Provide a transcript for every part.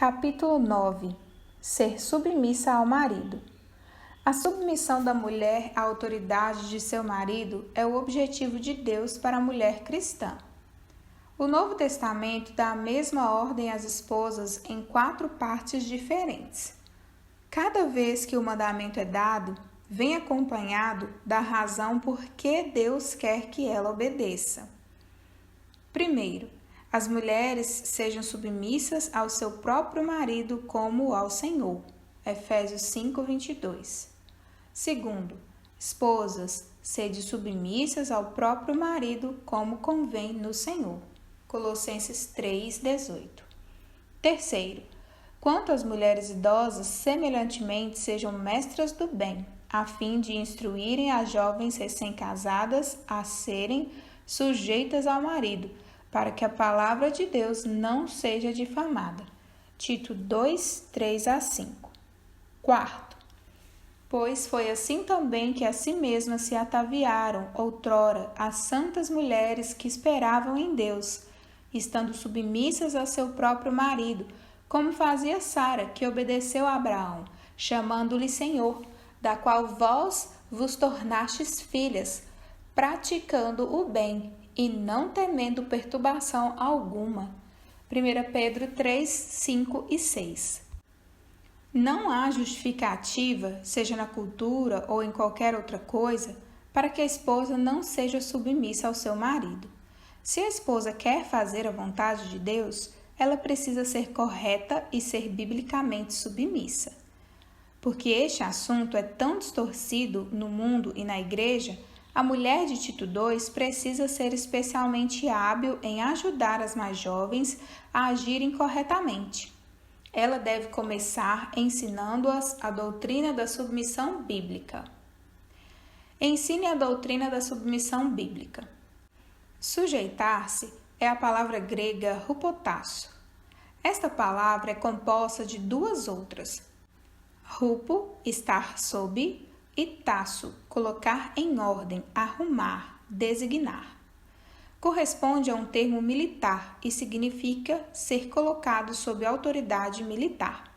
Capítulo 9. Ser submissa ao marido. A submissão da mulher à autoridade de seu marido é o objetivo de Deus para a mulher cristã. O Novo Testamento dá a mesma ordem às esposas em 4 partes diferentes. Cada vez que o mandamento é dado, vem acompanhado da razão por que Deus quer que ela obedeça. Primeiro, as mulheres sejam submissas ao seu próprio marido como ao Senhor. Efésios 5:22. Segundo, esposas, sede submissas ao próprio marido como convém no Senhor. Colossenses 3:18. Terceiro, quanto às mulheres idosas, semelhantemente sejam mestras do bem, a fim de instruírem as jovens recém-casadas a serem sujeitas ao marido, para que a palavra de Deus não seja difamada. Tito 2, 3-5. Quarto, pois foi assim também que a si mesmas se ataviaram outrora as santas mulheres que esperavam em Deus, estando submissas a seu próprio marido, como fazia Sara, que obedeceu a Abraão, chamando-lhe Senhor, da qual vós vos tornastes filhas, praticando o bem, e não temendo perturbação alguma. 1 Pedro 3, 5 e 6. Não há justificativa, seja na cultura ou em qualquer outra coisa, para que a esposa não seja submissa ao seu marido. Se a esposa quer fazer a vontade de Deus, ela precisa ser correta e ser biblicamente submissa. Porque este assunto é tão distorcido no mundo e na igreja, a mulher de Tito 2 precisa ser especialmente hábil em ajudar as mais jovens a agirem corretamente. Ela deve começar ensinando-as a doutrina da submissão bíblica. Ensine a doutrina da submissão bíblica. Sujeitar-se é a palavra grega hupotasso. Esta palavra é composta de 2 outras. Hupo, estar sob, e tasso, colocar em ordem, arrumar, designar. Corresponde a um termo militar e significa ser colocado sob autoridade militar.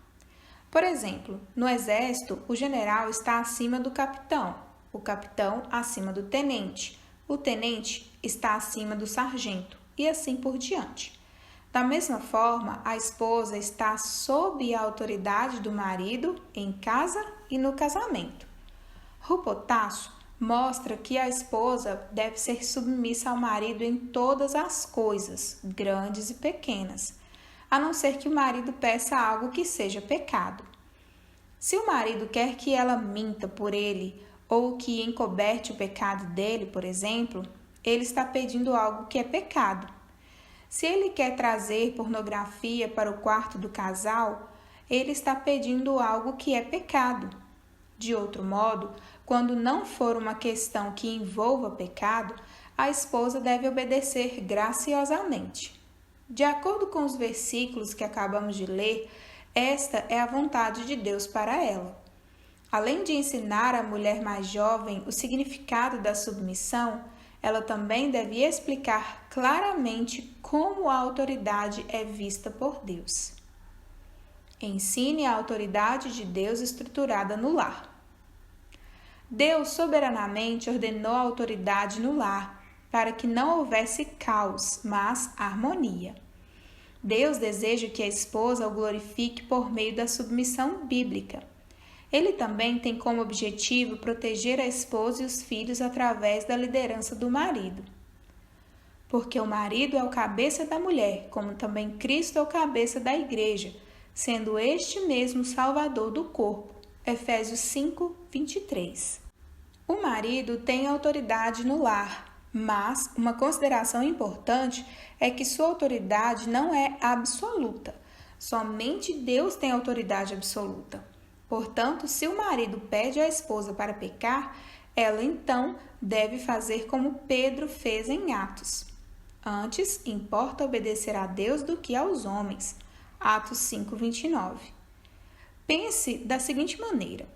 Por exemplo, no exército, o general está acima do capitão, o capitão acima do tenente, o tenente está acima do sargento e assim por diante. Da mesma forma, a esposa está sob a autoridade do marido em casa e no casamento. Hupotasso mostra que a esposa deve ser submissa ao marido em todas as coisas, grandes e pequenas, a não ser que o marido peça algo que seja pecado. Se o marido quer que ela minta por ele ou que encoberte o pecado dele, por exemplo, ele está pedindo algo que é pecado. Se ele quer trazer pornografia para o quarto do casal, ele está pedindo algo que é pecado. De outro modo, quando não for uma questão que envolva pecado, a esposa deve obedecer graciosamente. De acordo com os versículos que acabamos de ler, esta é a vontade de Deus para ela. Além de ensinar a mulher mais jovem o significado da submissão, ela também deve explicar claramente como a autoridade é vista por Deus. Ensine a autoridade de Deus estruturada no lar. Deus soberanamente ordenou a autoridade no lar para que não houvesse caos, mas harmonia. Deus deseja que a esposa o glorifique por meio da submissão bíblica. Ele também tem como objetivo proteger a esposa e os filhos através da liderança do marido. Porque o marido é o cabeça da mulher, como também Cristo é o cabeça da igreja, sendo este mesmo o Salvador do corpo. Efésios 5, 23. O marido tem autoridade no lar, mas uma consideração importante é que sua autoridade não é absoluta. Somente Deus tem autoridade absoluta. Portanto, se o marido pede à esposa para pecar, ela então deve fazer como Pedro fez em Atos. Antes, importa obedecer a Deus do que aos homens. Atos 5:29. Pense da seguinte maneira: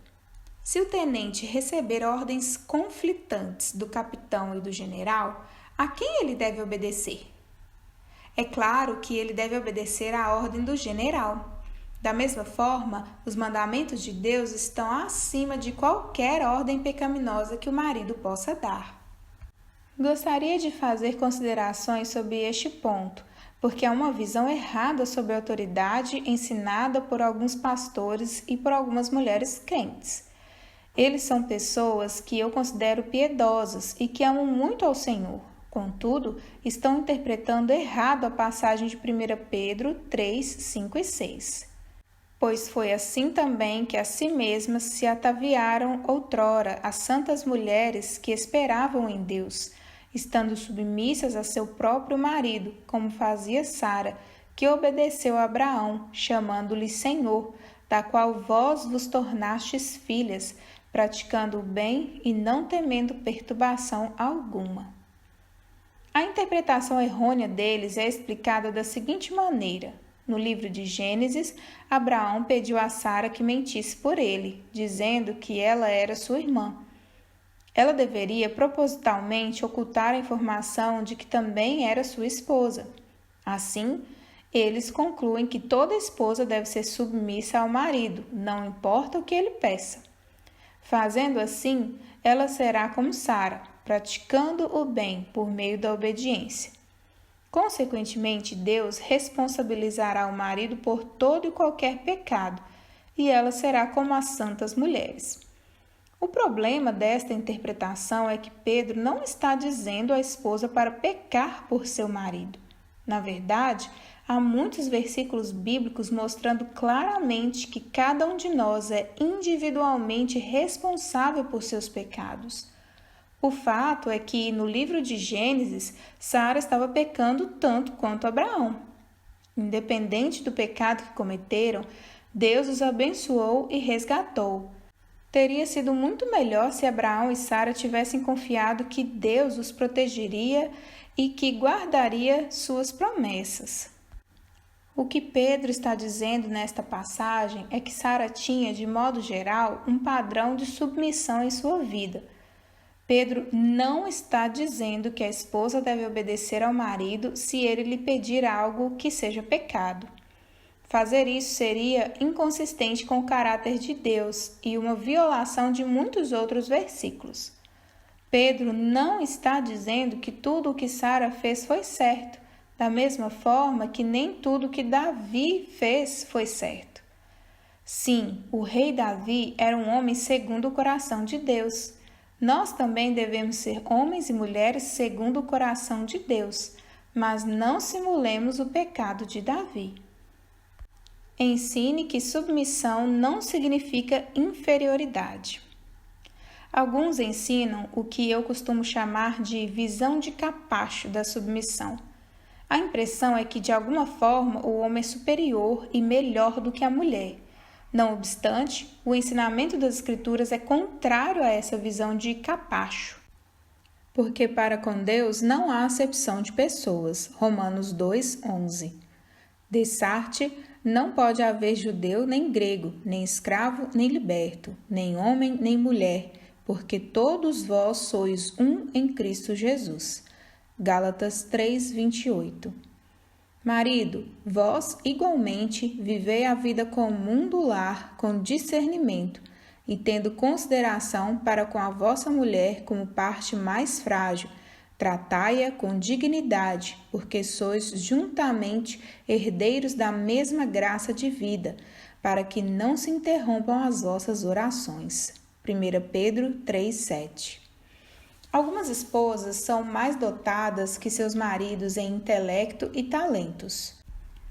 se o tenente receber ordens conflitantes do capitão e do general, a quem ele deve obedecer? É claro que ele deve obedecer à ordem do general. Da mesma forma, os mandamentos de Deus estão acima de qualquer ordem pecaminosa que o marido possa dar. Gostaria de fazer considerações sobre este ponto, porque há uma visão errada sobre a autoridade ensinada por alguns pastores e por algumas mulheres crentes. Eles são pessoas que eu considero piedosas e que amam muito ao Senhor. Contudo, estão interpretando errado a passagem de 1 Pedro 3, 5 e 6. Pois foi assim também que a si mesmas se ataviaram outrora as santas mulheres que esperavam em Deus, estando submissas a seu próprio marido, como fazia Sara, que obedeceu a Abraão, chamando-lhe Senhor, da qual vós vos tornastes filhas, praticando o bem e não temendo perturbação alguma. A interpretação errônea deles é explicada da seguinte maneira. No livro de Gênesis, Abraão pediu a Sara que mentisse por ele, dizendo que ela era sua irmã. Ela deveria propositalmente ocultar a informação de que também era sua esposa. Assim, eles concluem que toda esposa deve ser submissa ao marido, não importa o que ele peça. Fazendo assim, ela será como Sara, praticando o bem por meio da obediência. Consequentemente, Deus responsabilizará o marido por todo e qualquer pecado, e ela será como as santas mulheres. O problema desta interpretação é que Pedro não está dizendo à esposa para pecar por seu marido. Na verdade, há muitos versículos bíblicos mostrando claramente que cada um de nós é individualmente responsável por seus pecados. O fato é que, no livro de Gênesis, Sara estava pecando tanto quanto Abraão. Independente do pecado que cometeram, Deus os abençoou e resgatou. Teria sido muito melhor se Abraão e Sara tivessem confiado que Deus os protegeria e que guardaria suas promessas. O que Pedro está dizendo nesta passagem é que Sara tinha, de modo geral, um padrão de submissão em sua vida. Pedro não está dizendo que a esposa deve obedecer ao marido se ele lhe pedir algo que seja pecado. Fazer isso seria inconsistente com o caráter de Deus e uma violação de muitos outros versículos. Pedro não está dizendo que tudo o que Sara fez foi certo, da mesma forma que nem tudo o que Davi fez foi certo. Sim, o rei Davi era um homem segundo o coração de Deus. Nós também devemos ser homens e mulheres segundo o coração de Deus, mas não simulemos o pecado de Davi. Ensine que submissão não significa inferioridade. Alguns ensinam o que eu costumo chamar de visão de capacho da submissão. A impressão é que, de alguma forma, o homem é superior e melhor do que a mulher. Não obstante, o ensinamento das Escrituras é contrário a essa visão de capacho. Porque para com Deus não há acepção de pessoas. Romanos 2:11. Dessarte, não pode haver judeu nem grego, nem escravo nem liberto, nem homem nem mulher, porque todos vós sois um em Cristo Jesus. Gálatas 3:28. Marido, vós igualmente vivei a vida comum do lar com discernimento e tendo consideração para com a vossa mulher como parte mais frágil, tratai-a com dignidade, porque sois juntamente herdeiros da mesma graça de vida, para que não se interrompam as vossas orações. 1 Pedro 3:7. Algumas esposas são mais dotadas que seus maridos em intelecto e talentos.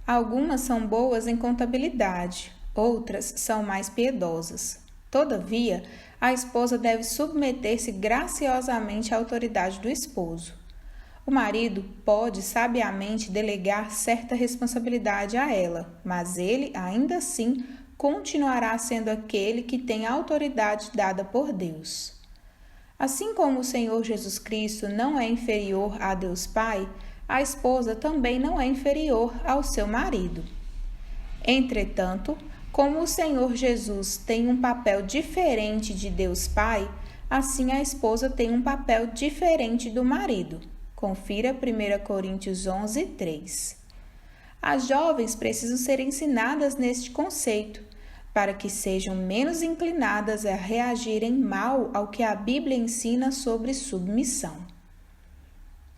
Algumas são boas em contabilidade, outras são mais piedosas. Todavia, a esposa deve submeter-se graciosamente à autoridade do esposo. O marido pode sabiamente delegar certa responsabilidade a ela, mas ele, ainda assim, continuará sendo aquele que tem a autoridade dada por Deus. Assim como o Senhor Jesus Cristo não é inferior a Deus Pai, a esposa também não é inferior ao seu marido. Entretanto, como o Senhor Jesus tem um papel diferente de Deus Pai, assim a esposa tem um papel diferente do marido. Confira 1 Coríntios 11:3. As jovens precisam ser ensinadas neste conceito, para que sejam menos inclinadas a reagirem mal ao que a Bíblia ensina sobre submissão.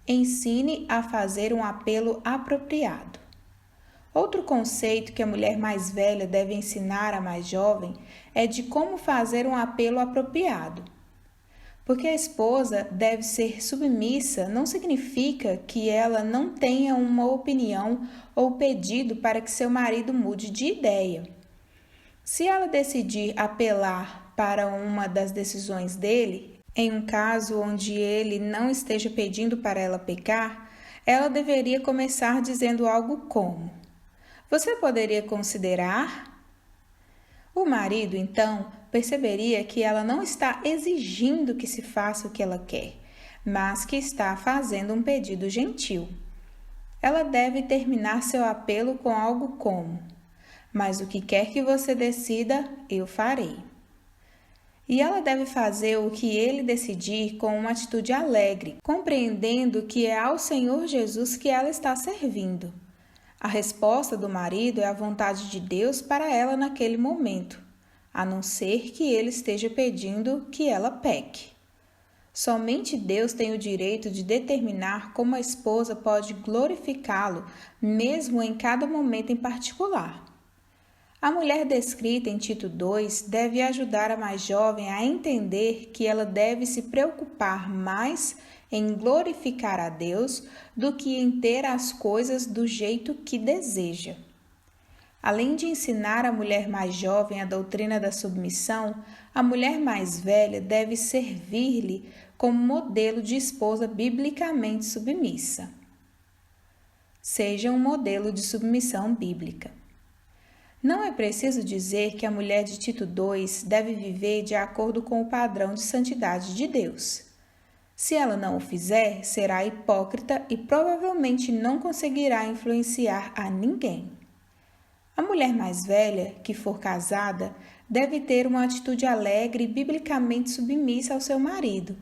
Ensine a fazer um apelo apropriado. Outro conceito que a mulher mais velha deve ensinar à mais jovem é de como fazer um apelo apropriado. Porque a esposa deve ser submissa não significa que ela não tenha uma opinião ou pedido para que seu marido mude de ideia. Se ela decidir apelar para uma das decisões dele, em um caso onde ele não esteja pedindo para ela pecar, ela deveria começar dizendo algo como: "Você poderia considerar?" O marido, então, perceberia que ela não está exigindo que se faça o que ela quer, mas que está fazendo um pedido gentil. Ela deve terminar seu apelo com algo como: "Mas o que quer que você decida, eu farei." E ela deve fazer o que ele decidir com uma atitude alegre, compreendendo que é ao Senhor Jesus que ela está servindo. A resposta do marido é a vontade de Deus para ela naquele momento, a não ser que ele esteja pedindo que ela peque. Somente Deus tem o direito de determinar como a esposa pode glorificá-lo, mesmo em cada momento em particular. A mulher descrita em Tito 2 deve ajudar a mais jovem a entender que ela deve se preocupar mais em glorificar a Deus do que em ter as coisas do jeito que deseja. Além de ensinar a mulher mais jovem a doutrina da submissão, a mulher mais velha deve servir-lhe como modelo de esposa biblicamente submissa. Seja um modelo de submissão bíblica. Não é preciso dizer que a mulher de Tito 2 deve viver de acordo com o padrão de santidade de Deus. Se ela não o fizer, será hipócrita e provavelmente não conseguirá influenciar a ninguém. A mulher mais velha, que for casada, deve ter uma atitude alegre e biblicamente submissa ao seu marido.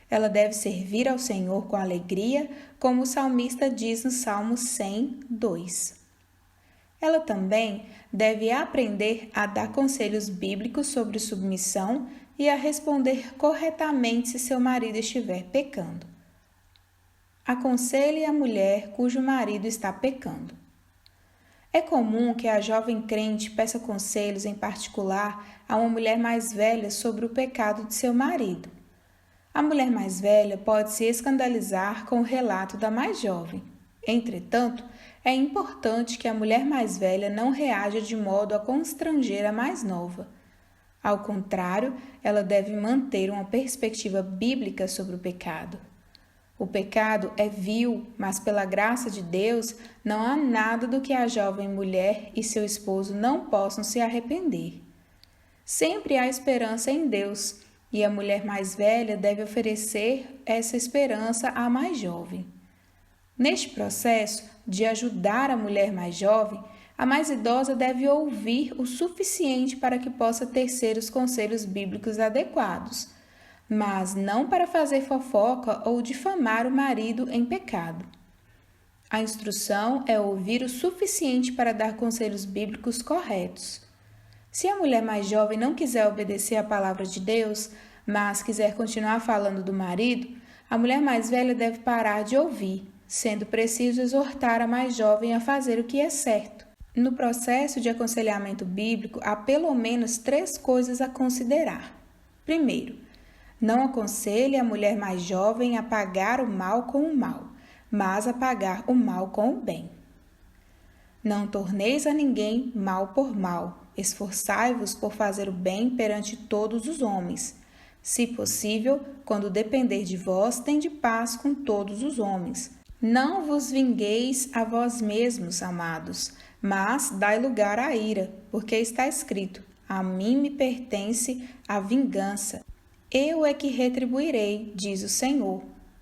Ela deve servir ao Senhor com alegria, como o salmista diz no Salmo 100, 2. Ela também deve aprender a dar conselhos bíblicos sobre submissão e a responder corretamente se seu marido estiver pecando. Aconselhe a mulher cujo marido está pecando. É comum que a jovem crente peça conselhos em particular a uma mulher mais velha sobre o pecado de seu marido. A mulher mais velha pode se escandalizar com o relato da mais jovem. Entretanto, é importante que a mulher mais velha não reaja de modo a constranger a mais nova. Ao contrário, ela deve manter uma perspectiva bíblica sobre o pecado. O pecado é vil, mas pela graça de Deus, não há nada do que a jovem mulher e seu esposo não possam se arrepender. Sempre há esperança em Deus, e a mulher mais velha deve oferecer essa esperança à mais jovem. Neste processo de ajudar a mulher mais jovem, a mais idosa deve ouvir o suficiente para que possa tecer os conselhos bíblicos adequados, mas não para fazer fofoca ou difamar o marido em pecado. A instrução é ouvir o suficiente para dar conselhos bíblicos corretos. Se a mulher mais jovem não quiser obedecer à palavra de Deus, mas quiser continuar falando do marido, a mulher mais velha deve parar de ouvir, sendo preciso exortar a mais jovem a fazer o que é certo. No processo de aconselhamento bíblico, há pelo menos 3 coisas a considerar. Primeiro, não aconselhe a mulher mais jovem a pagar o mal com o mal, mas a pagar o mal com o bem. Não torneis a ninguém mal por mal. Esforçai-vos por fazer o bem perante todos os homens. Se possível, quando depender de vós, tende paz com todos os homens. Não vos vingueis a vós mesmos, amados, mas dai lugar à ira, porque está escrito: a mim me pertence a vingança. Eu é que retribuirei, diz o Senhor.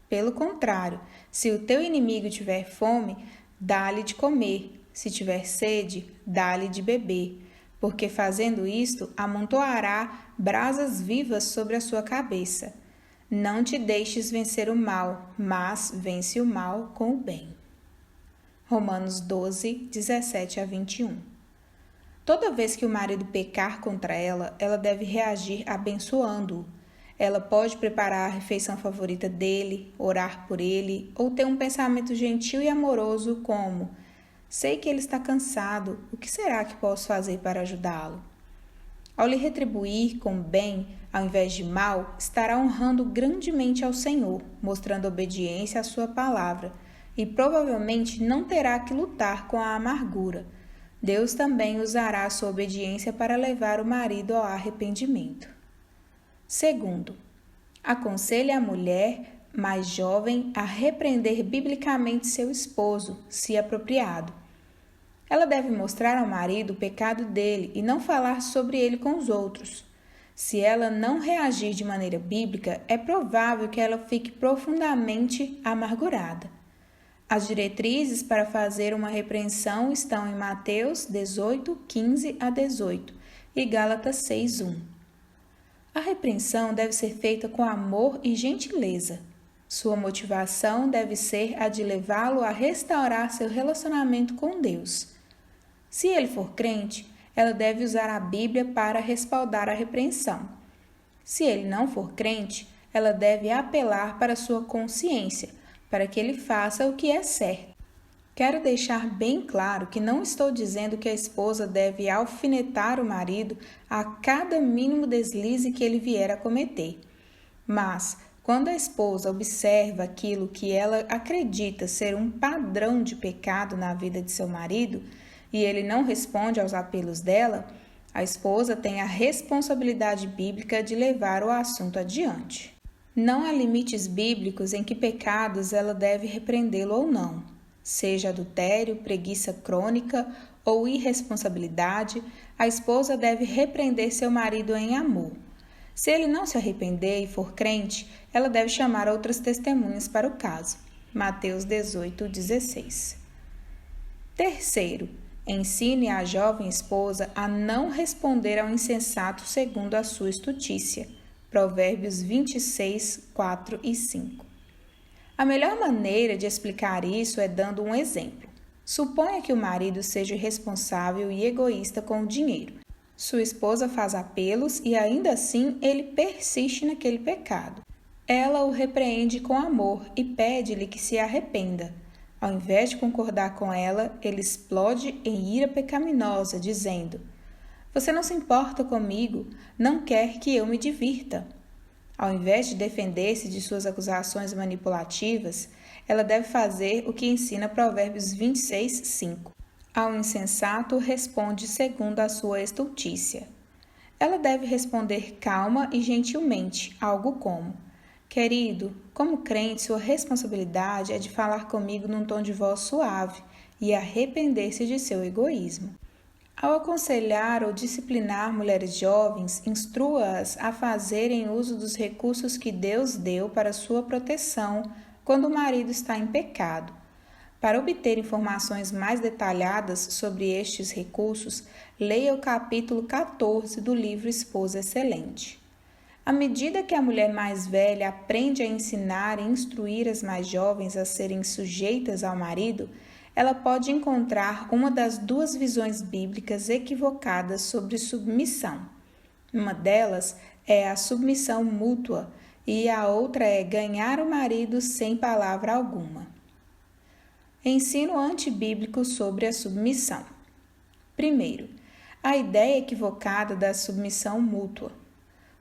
Pelo contrário, se o teu inimigo tiver fome, dá-lhe de comer. Se tiver sede, dá-lhe de beber. Porque fazendo isto, amontoará brasas vivas sobre a sua cabeça. Não te deixes vencer o mal, mas vence o mal com o bem. Romanos 12, 17 a 21. Toda vez que o marido pecar contra ela, ela deve reagir abençoando-o. Ela pode preparar a refeição favorita dele, orar por ele, ou ter um pensamento gentil e amoroso como: sei que ele está cansado, o que será que posso fazer para ajudá-lo? Ao lhe retribuir com bem, ao invés de mal, estará honrando grandemente ao Senhor, mostrando obediência à sua palavra, e provavelmente não terá que lutar com a amargura. Deus também usará a sua obediência para levar o marido ao arrependimento. Segundo, aconselhe a mulher mais jovem a repreender biblicamente seu esposo, se apropriado. Ela deve mostrar ao marido o pecado dele e não falar sobre ele com os outros. Se ela não reagir de maneira bíblica, é provável que ela fique profundamente amargurada. As diretrizes para fazer uma repreensão estão em Mateus 18, 15 a 18 e Gálatas 6, 1. A repreensão deve ser feita com amor e gentileza. Sua motivação deve ser a de levá-lo a restaurar seu relacionamento com Deus. Se ele for crente, ela deve usar a Bíblia para respaldar a repreensão. Se ele não for crente, ela deve apelar para sua consciência, para que ele faça o que é certo. Quero deixar bem claro que não estou dizendo que a esposa deve alfinetar o marido a cada mínimo deslize que ele vier a cometer. Mas, quando a esposa observa aquilo que ela acredita ser um padrão de pecado na vida de seu marido, e ele não responde aos apelos dela, a esposa tem a responsabilidade bíblica de levar o assunto adiante. Não há limites bíblicos em que pecados ela deve repreendê-lo ou não. Seja adultério, preguiça crônica ou irresponsabilidade, a esposa deve repreender seu marido em amor. Se ele não se arrepender e for crente, ela deve chamar outras testemunhas para o caso. Mateus 18, 16. Terceiro, ensine a jovem esposa a não responder ao insensato segundo a sua estutícia. Provérbios 26, 4 e 5. A melhor maneira de explicar isso é dando um exemplo. Suponha que o marido seja irresponsável e egoísta com o dinheiro. Sua esposa faz apelos e ainda assim ele persiste naquele pecado. Ela o repreende com amor e pede-lhe que se arrependa. Ao invés de concordar com ela, ele explode em ira pecaminosa, dizendo: você não se importa comigo, não quer que eu me divirta. Ao invés de defender-se de suas acusações manipulativas, ela deve fazer o que ensina Provérbios 26, 5. Ao insensato responde segundo a sua estultícia. Ela deve responder calma e gentilmente, algo como: querido, como crente, sua responsabilidade é de falar comigo num tom de voz suave e arrepender-se de seu egoísmo. Ao aconselhar ou disciplinar mulheres jovens, instrua-as a fazerem uso dos recursos que Deus deu para sua proteção quando o marido está em pecado. Para obter informações mais detalhadas sobre estes recursos, leia o capítulo 14 do livro Esposa Excelente. À medida que a mulher mais velha aprende a ensinar e instruir as mais jovens a serem sujeitas ao marido, ela pode encontrar uma das duas visões bíblicas equivocadas sobre submissão. Uma delas é a submissão mútua e a outra é ganhar o marido sem palavra alguma. Ensino antibíblico sobre a submissão. Primeiro, a ideia equivocada da submissão mútua.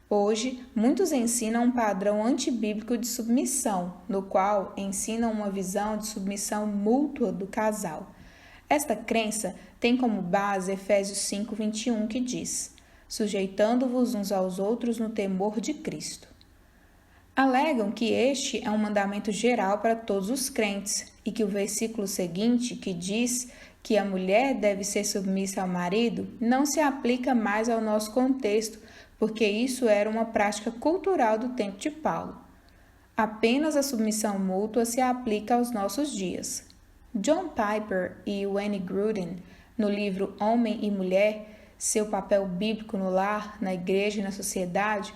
Hoje, muitos ensinam um padrão antibíblico de submissão, no qual ensinam uma visão de submissão mútua do casal. Esta crença tem como base Efésios 5, 21, que diz: sujeitando-vos uns aos outros no temor de Cristo. Alegam que este é um mandamento geral para todos os crentes e que o versículo seguinte, que diz que a mulher deve ser submissa ao marido, não se aplica mais ao nosso contexto, porque isso era uma prática cultural do tempo de Paulo. Apenas a submissão mútua se aplica aos nossos dias. John Piper e Wayne Grudem, no livro Homem e Mulher, seu papel bíblico no lar, na igreja e na sociedade,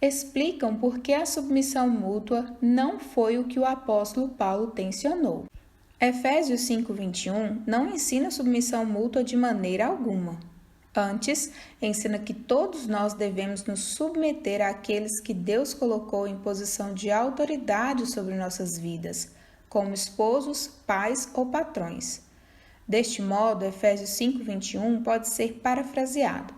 explicam por que a submissão mútua não foi o que o apóstolo Paulo tensionou. Efésios 5:21 não ensina submissão mútua de maneira alguma. Antes, ensina que todos nós devemos nos submeter àqueles que Deus colocou em posição de autoridade sobre nossas vidas, como esposos, pais ou patrões. Deste modo, Efésios 5:21 pode ser parafraseado: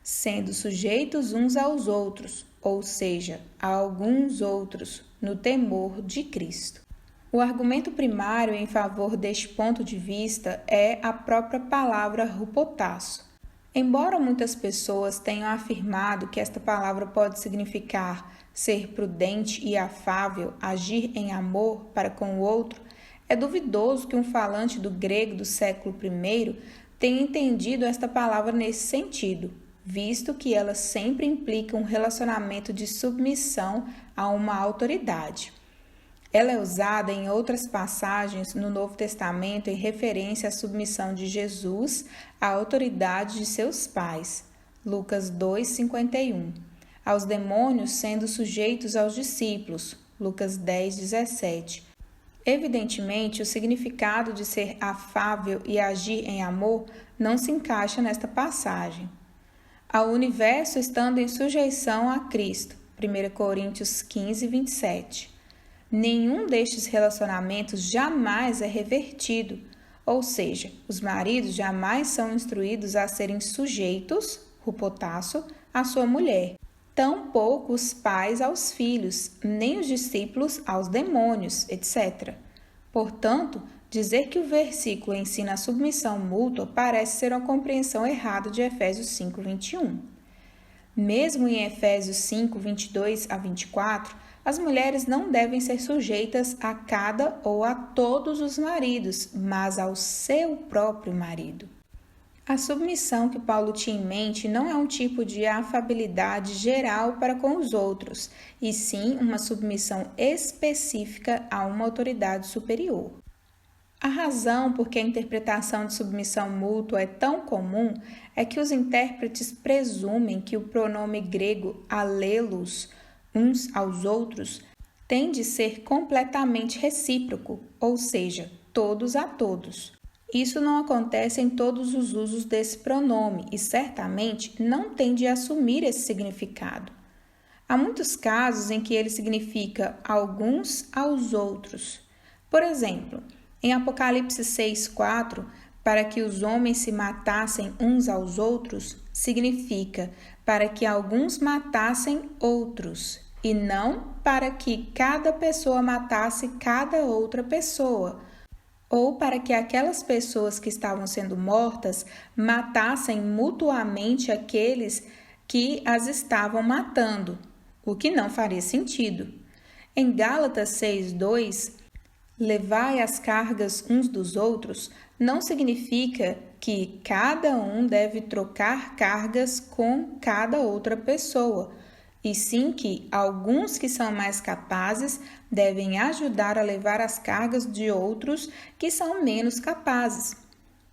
sendo sujeitos uns aos outros, ou seja, a alguns outros, no temor de Cristo. O argumento primário em favor deste ponto de vista é a própria palavra hupotasso. Embora muitas pessoas tenham afirmado que esta palavra pode significar ser prudente e afável, agir em amor para com o outro, é duvidoso que um falante do grego do século I tenha entendido esta palavra nesse sentido, visto que ela sempre implica um relacionamento de submissão a uma autoridade. Ela é usada em outras passagens no Novo Testamento em referência à submissão de Jesus à autoridade de seus pais, Lucas 2:51, aos demônios sendo sujeitos aos discípulos, Lucas 10:17. Evidentemente, o significado de ser afável e agir em amor não se encaixa nesta passagem. Ao universo estando em sujeição a Cristo, 1 Coríntios 15:27. Nenhum destes relacionamentos jamais é revertido, ou seja, os maridos jamais são instruídos a serem sujeitos, hupotasso, à sua mulher, tampouco os pais aos filhos, nem os discípulos aos demônios, etc. Portanto, dizer que o versículo ensina a submissão mútua parece ser uma compreensão errada de Efésios 5:21. Mesmo em Efésios 5:22-24, as mulheres não devem ser sujeitas a cada ou a todos os maridos, mas ao seu próprio marido. A submissão que Paulo tinha em mente não é um tipo de afabilidade geral para com os outros, e sim uma submissão específica a uma autoridade superior. A razão por que a interpretação de submissão mútua é tão comum é que os intérpretes presumem que o pronome grego alelos, uns aos outros, tem de ser completamente recíproco, ou seja, todos a todos. Isso não acontece em todos os usos desse pronome e certamente não tem de assumir esse significado. Há muitos casos em que ele significa alguns aos outros. Por exemplo, em Apocalipse 6:4, para que os homens se matassem uns aos outros, significa para que alguns matassem outros, e não para que cada pessoa matasse cada outra pessoa, ou para que aquelas pessoas que estavam sendo mortas matassem mutuamente aqueles que as estavam matando, o que não faria sentido. Em Gálatas 6:2, levai as cargas uns dos outros não significa que cada um deve trocar cargas com cada outra pessoa, e sim que alguns que são mais capazes devem ajudar a levar as cargas de outros que são menos capazes.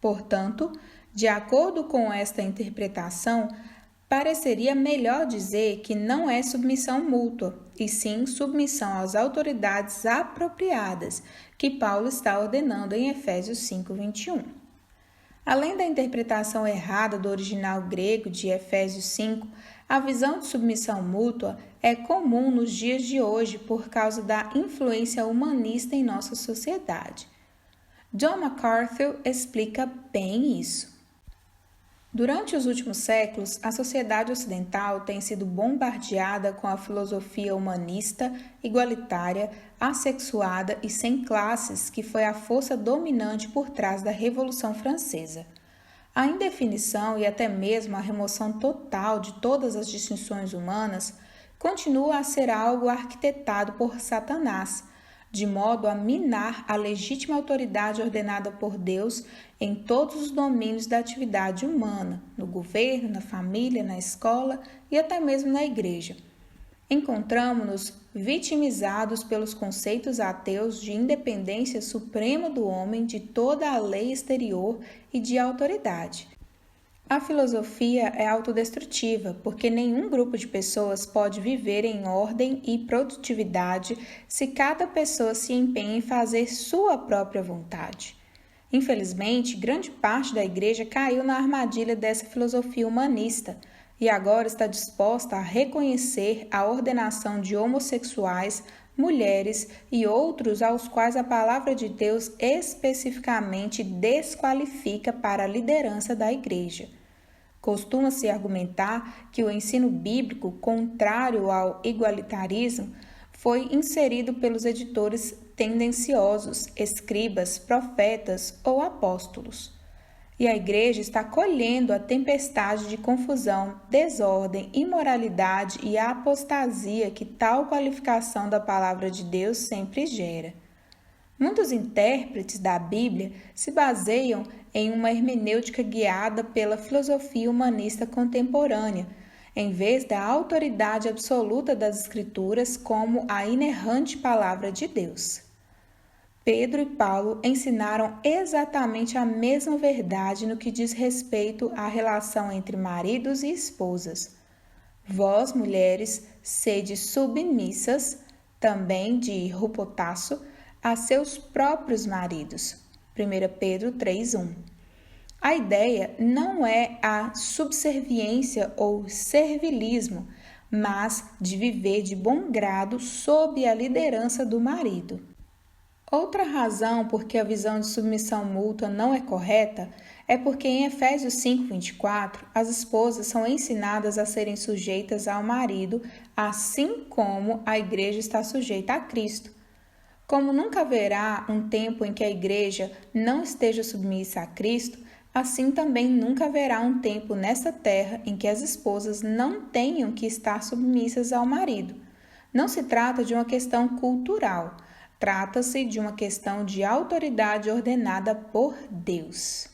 Portanto, de acordo com esta interpretação, pareceria melhor dizer que não é submissão mútua, e sim submissão às autoridades apropriadas, que Paulo está ordenando em Efésios 5:21. Além da interpretação errada do original grego de Efésios 5, a visão de submissão mútua é comum nos dias de hoje por causa da influência humanista em nossa sociedade. John MacArthur explica bem isso. Durante os últimos séculos, a sociedade ocidental tem sido bombardeada com a filosofia humanista, igualitária, assexuada e sem classes, que foi a força dominante por trás da Revolução Francesa. A indefinição e até mesmo a remoção total de todas as distinções humanas continua a ser algo arquitetado por Satanás, de modo a minar a legítima autoridade ordenada por Deus em todos os domínios da atividade humana, no governo, na família, na escola e até mesmo na igreja. Encontramos-nos vitimizados pelos conceitos ateus de independência suprema do homem de toda a lei exterior e de autoridade. A filosofia é autodestrutiva, porque nenhum grupo de pessoas pode viver em ordem e produtividade se cada pessoa se empenha em fazer sua própria vontade. Infelizmente, grande parte da igreja caiu na armadilha dessa filosofia humanista e agora está disposta a reconhecer a ordenação de homossexuais, mulheres e outros aos quais a palavra de Deus especificamente desqualifica para a liderança da igreja. Costuma-se argumentar que o ensino bíblico, contrário ao igualitarismo, foi inserido pelos editores tendenciosos, escribas, profetas ou apóstolos. E a igreja está colhendo a tempestade de confusão, desordem, imoralidade e apostasia que tal qualificação da palavra de Deus sempre gera. Muitos intérpretes da Bíblia se baseiam em uma hermenêutica guiada pela filosofia humanista contemporânea, em vez da autoridade absoluta das Escrituras como a inerrante palavra de Deus. Pedro e Paulo ensinaram exatamente a mesma verdade no que diz respeito à relação entre maridos e esposas. Vós, mulheres, sede submissas, também de hupotasso, a seus próprios maridos. 1 Pedro 3:1. A ideia não é a subserviência ou servilismo, mas de viver de bom grado sob a liderança do marido. Outra razão por que a visão de submissão mútua não é correta é porque em Efésios 5:24 as esposas são ensinadas a serem sujeitas ao marido, assim como a igreja está sujeita a Cristo. Como nunca haverá um tempo em que a igreja não esteja submissa a Cristo, assim também nunca haverá um tempo nesta terra em que as esposas não tenham que estar submissas ao marido. Não se trata de uma questão cultural, trata-se de uma questão de autoridade ordenada por Deus.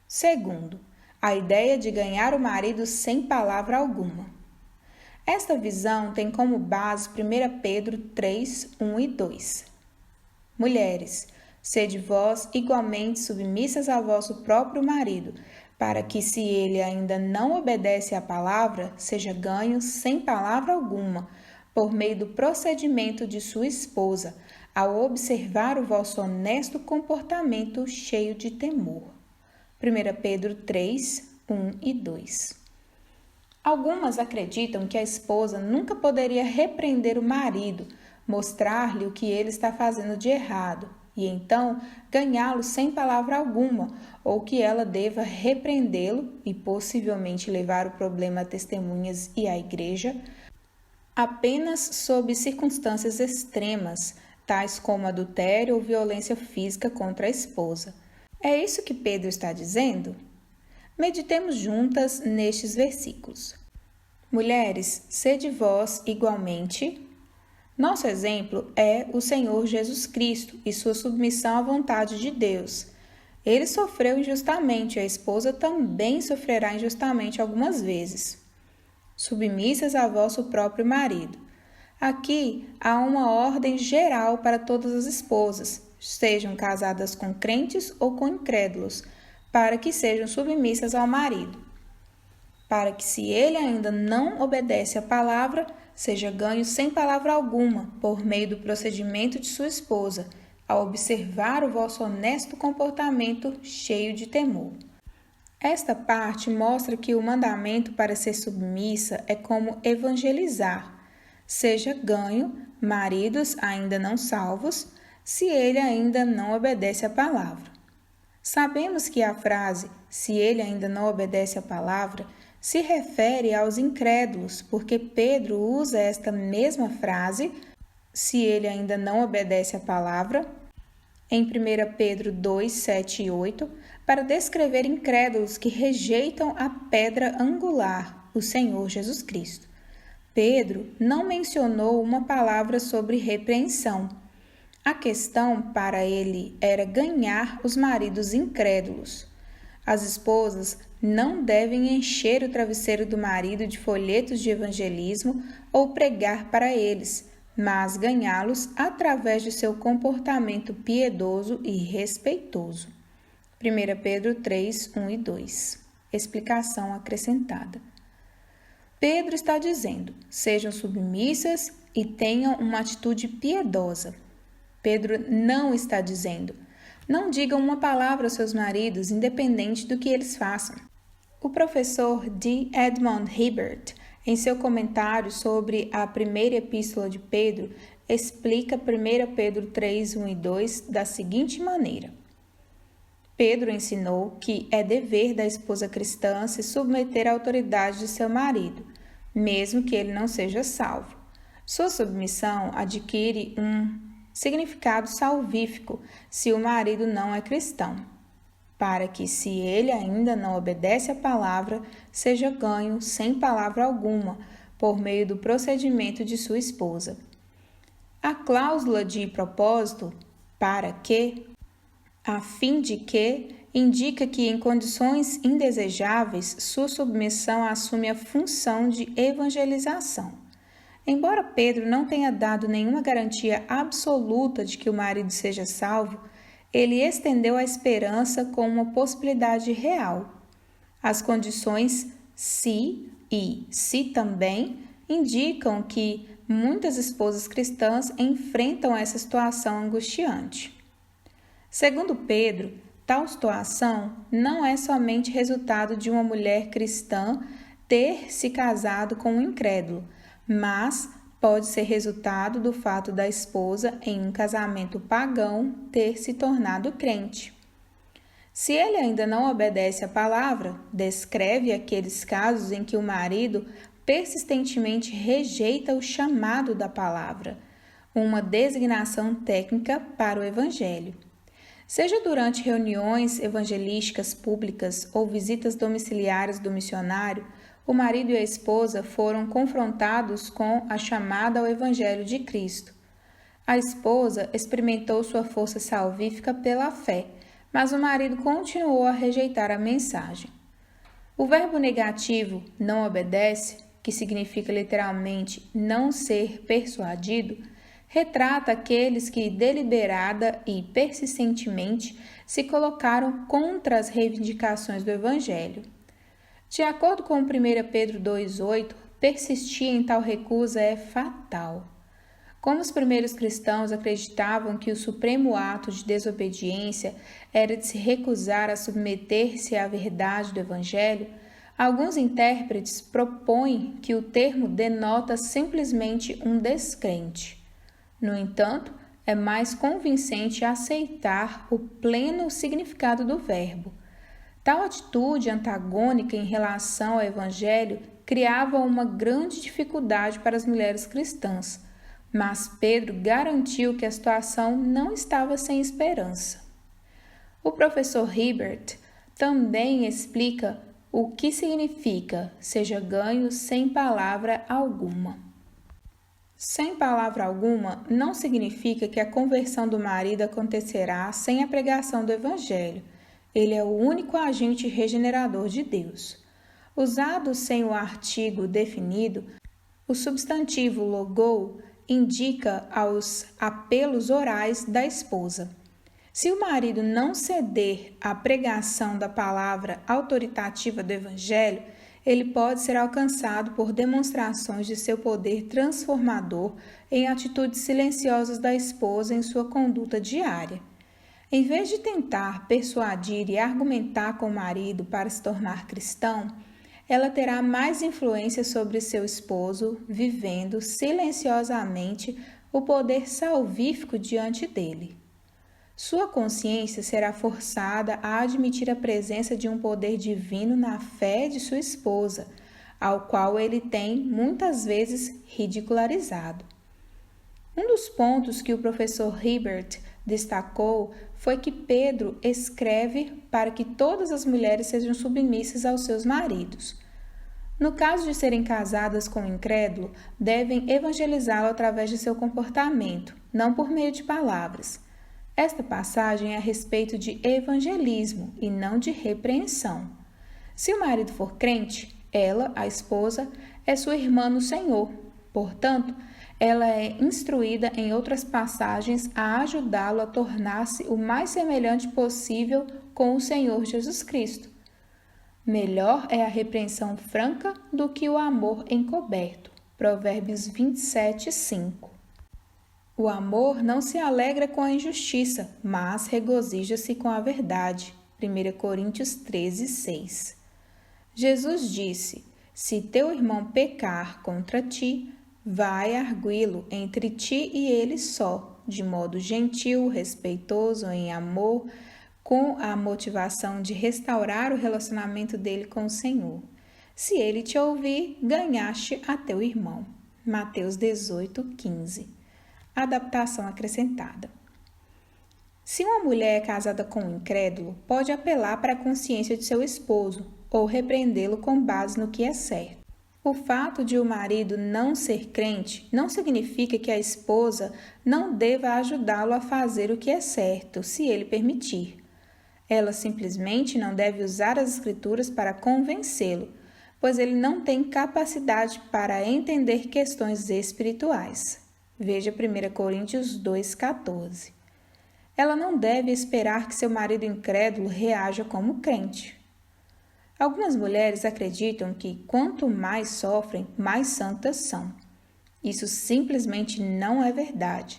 Segundo, a ideia de ganhar o marido sem palavra alguma. Esta visão tem como base 1 Pedro 3, 1 e 2. Mulheres, sede vós igualmente submissas ao vosso próprio marido, para que, se ele ainda não obedece à palavra, seja ganho sem palavra alguma, por meio do procedimento de sua esposa, ao observar o vosso honesto comportamento cheio de temor. 1 Pedro 3, 1 e 2. Algumas acreditam que a esposa nunca poderia repreender o marido, mostrar-lhe o que ele está fazendo de errado, e então ganhá-lo sem palavra alguma, ou que ela deva repreendê-lo e possivelmente levar o problema a testemunhas e à igreja, apenas sob circunstâncias extremas, tais como adultério ou violência física contra a esposa. É isso que Pedro está dizendo? Meditemos juntas nestes versículos. Mulheres, sede vós igualmente. Nosso exemplo é o Senhor Jesus Cristo e sua submissão à vontade de Deus. Ele sofreu injustamente, a esposa também sofrerá injustamente algumas vezes. Submissas a vosso próprio marido. Aqui há uma ordem geral para todas as esposas, sejam casadas com crentes ou com incrédulos, para que sejam submissas ao marido, para que, se ele ainda não obedece à palavra, seja ganho sem palavra alguma, por meio do procedimento de sua esposa, ao observar o vosso honesto comportamento cheio de temor. Esta parte mostra que o mandamento para ser submissa é como evangelizar, seja ganho maridos ainda não salvos, se ele ainda não obedece à palavra. Sabemos que a frase, se ele ainda não obedece à palavra, se refere aos incrédulos, porque Pedro usa esta mesma frase, se ele ainda não obedece à palavra, em 1 Pedro 2, 7 e 8, para descrever incrédulos que rejeitam a pedra angular, o Senhor Jesus Cristo. Pedro não mencionou uma palavra sobre repreensão. A questão para ele era ganhar os maridos incrédulos. As esposas não devem encher o travesseiro do marido de folhetos de evangelismo ou pregar para eles, mas ganhá-los através de seu comportamento piedoso e respeitoso. 1 Pedro 3, 1 e 2. Explicação acrescentada. Pedro está dizendo: sejam submissas e tenham uma atitude piedosa. Pedro não está dizendo: não digam uma palavra aos seus maridos, independente do que eles façam. O professor D. Edmond Hibbert, em seu comentário sobre a primeira epístola de Pedro, explica 1 Pedro 3, 1 e 2 da seguinte maneira: Pedro ensinou que é dever da esposa cristã se submeter à autoridade de seu marido, mesmo que ele não seja salvo. Sua submissão adquire um significado salvífico se o marido não é cristão, para que, se ele ainda não obedece à palavra, seja ganho sem palavra alguma, por meio do procedimento de sua esposa. A cláusula de propósito, para que, a fim de que, indica que em condições indesejáveis, sua submissão assume a função de evangelização. Embora Pedro não tenha dado nenhuma garantia absoluta de que o marido seja salvo, ele estendeu a esperança com uma possibilidade real. As condições se e se também indicam que muitas esposas cristãs enfrentam essa situação angustiante. Segundo Pedro, tal situação não é somente resultado de uma mulher cristã ter se casado com um incrédulo, mas pode ser resultado do fato da esposa, em um casamento pagão, ter se tornado crente. Se ele ainda não obedece à palavra, descreve aqueles casos em que o marido persistentemente rejeita o chamado da palavra, uma designação técnica para o evangelho. Seja durante reuniões evangelísticas públicas ou visitas domiciliares do missionário, o marido e a esposa foram confrontados com a chamada ao Evangelho de Cristo. A esposa experimentou sua força salvífica pela fé, mas o marido continuou a rejeitar a mensagem. O verbo negativo não obedece, que significa literalmente não ser persuadido, retrata aqueles que deliberada e persistentemente se colocaram contra as reivindicações do Evangelho. De acordo com 1 Pedro 2,8, persistir em tal recusa é fatal. Como os primeiros cristãos acreditavam que o supremo ato de desobediência era de se recusar a submeter-se à verdade do Evangelho, alguns intérpretes propõem que o termo denota simplesmente um descrente. No entanto, é mais convincente aceitar o pleno significado do verbo. Tal atitude antagônica em relação ao Evangelho criava uma grande dificuldade para as mulheres cristãs, mas Pedro garantiu que a situação não estava sem esperança. O professor Hibbert também explica o que significa seja ganho sem palavra alguma. Sem palavra alguma não significa que a conversão do marido acontecerá sem a pregação do Evangelho. Ele é o único agente regenerador de Deus. Usado sem o artigo definido, o substantivo logou indica aos apelos orais da esposa. Se o marido não ceder à pregação da palavra autoritativa do Evangelho, ele pode ser alcançado por demonstrações de seu poder transformador em atitudes silenciosas da esposa em sua conduta diária. Em vez de tentar persuadir e argumentar com o marido para se tornar cristão, ela terá mais influência sobre seu esposo, vivendo silenciosamente o poder salvífico diante dele. Sua consciência será forçada a admitir a presença de um poder divino na fé de sua esposa, ao qual ele tem muitas vezes ridicularizado. Um dos pontos que o professor Hibbert destacou foi que Pedro escreve para que todas as mulheres sejam submissas aos seus maridos. No caso de serem casadas com um incrédulo, devem evangelizá-lo através de seu comportamento, não por meio de palavras. Esta passagem é a respeito de evangelismo e não de repreensão. Se o marido for crente, ela, a esposa, é sua irmã no Senhor. Portanto, ela é instruída em outras passagens a ajudá-lo a tornar-se o mais semelhante possível com o Senhor Jesus Cristo. Melhor é a repreensão franca do que o amor encoberto. Provérbios 27, 5. O amor não se alegra com a injustiça, mas regozija-se com a verdade. 1 Coríntios 13, 6. Jesus disse: se teu irmão pecar contra ti, vai arguí-lo entre ti e ele só, de modo gentil, respeitoso, em amor, com a motivação de restaurar o relacionamento dele com o Senhor. Se ele te ouvir, ganhaste a teu irmão. Mateus 18, 15. Adaptação acrescentada. Se uma mulher é casada com um incrédulo, pode apelar para a consciência de seu esposo ou repreendê-lo com base no que é certo. O fato de o marido não ser crente não significa que a esposa não deva ajudá-lo a fazer o que é certo, se ele permitir. Ela simplesmente não deve usar as Escrituras para convencê-lo, pois ele não tem capacidade para entender questões espirituais. Veja 1 Coríntios 2,14. Ela não deve esperar que seu marido incrédulo reaja como crente. Algumas mulheres acreditam que quanto mais sofrem, mais santas são. Isso simplesmente não é verdade.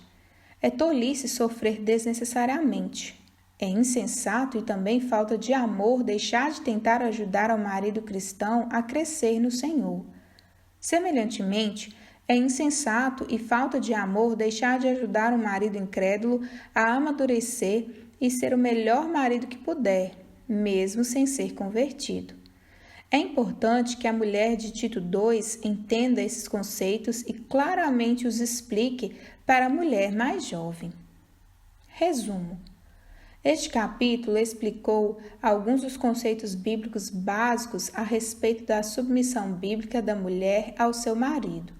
É tolice sofrer desnecessariamente. É insensato e também falta de amor deixar de tentar ajudar ao marido cristão a crescer no Senhor. Semelhantemente, é insensato e falta de amor deixar de ajudar o marido incrédulo a amadurecer e ser o melhor marido que puder, mesmo sem ser convertido. É importante que a mulher de Tito 2 entenda esses conceitos e claramente os explique para a mulher mais jovem. Resumo. Este capítulo explicou alguns dos conceitos bíblicos básicos a respeito da submissão bíblica da mulher ao seu marido.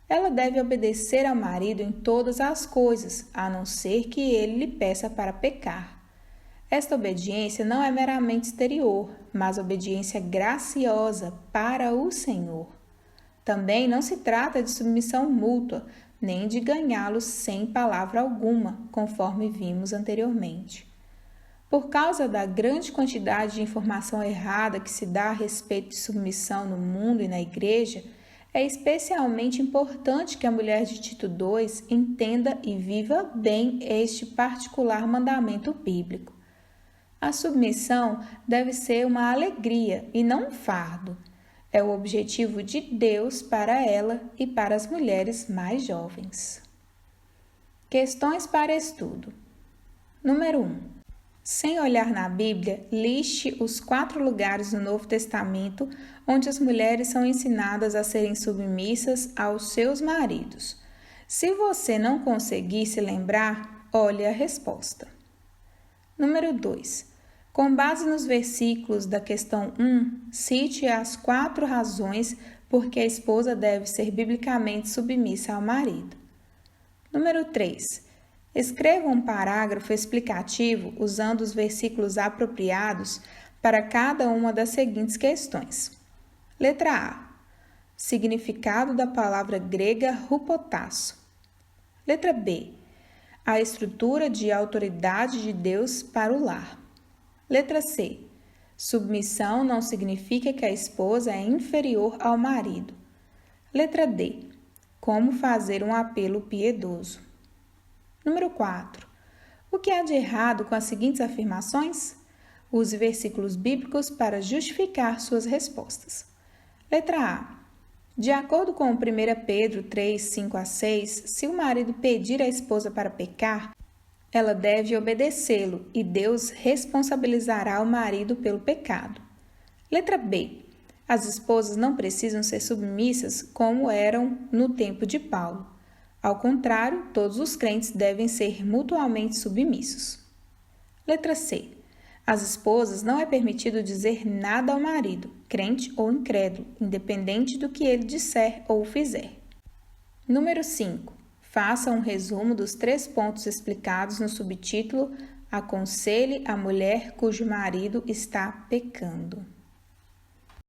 Ela deve obedecer ao marido em todas as coisas, a não ser que ele lhe peça para pecar. Esta obediência não é meramente exterior, mas obediência graciosa para o Senhor. Também não se trata de submissão mútua, nem de ganhá-los sem palavra alguma, conforme vimos anteriormente. Por causa da grande quantidade de informação errada que se dá a respeito de submissão no mundo e na igreja, é especialmente importante que a mulher de Tito 2 entenda e viva bem este particular mandamento bíblico. A submissão deve ser uma alegria e não um fardo. É o objetivo de Deus para ela e para as mulheres mais jovens. Questões para estudo. Número 1. Sem olhar na Bíblia, liste os 4 lugares no Novo Testamento onde as mulheres são ensinadas a serem submissas aos seus maridos. Se você não conseguir se lembrar, olhe a resposta. Número 2. Com base nos versículos da questão 1, cite as 4 razões por que a esposa deve ser biblicamente submissa ao marido. Número 3. Escreva um parágrafo explicativo usando os versículos apropriados para cada uma das seguintes questões. Letra A. Significado da palavra grega hupotasso. Letra B. A estrutura de autoridade de Deus para o lar. Letra C. Submissão não significa que a esposa é inferior ao marido. Letra D. Como fazer um apelo piedoso. Número 4. O que há de errado com as seguintes afirmações? Use versículos bíblicos para justificar suas respostas. Letra A. De acordo com 1 Pedro 3, 5 a 6, se o marido pedir à esposa para pecar, ela deve obedecê-lo e Deus responsabilizará o marido pelo pecado. Letra B. As esposas não precisam ser submissas como eram no tempo de Paulo. Ao contrário, todos os crentes devem ser mutuamente submissos. Letra C. Às esposas não é permitido dizer nada ao marido, crente ou incrédulo, independente do que ele disser ou fizer. Número 5. Faça um resumo dos 3 pontos explicados no subtítulo Aconselhe a mulher cujo marido está pecando.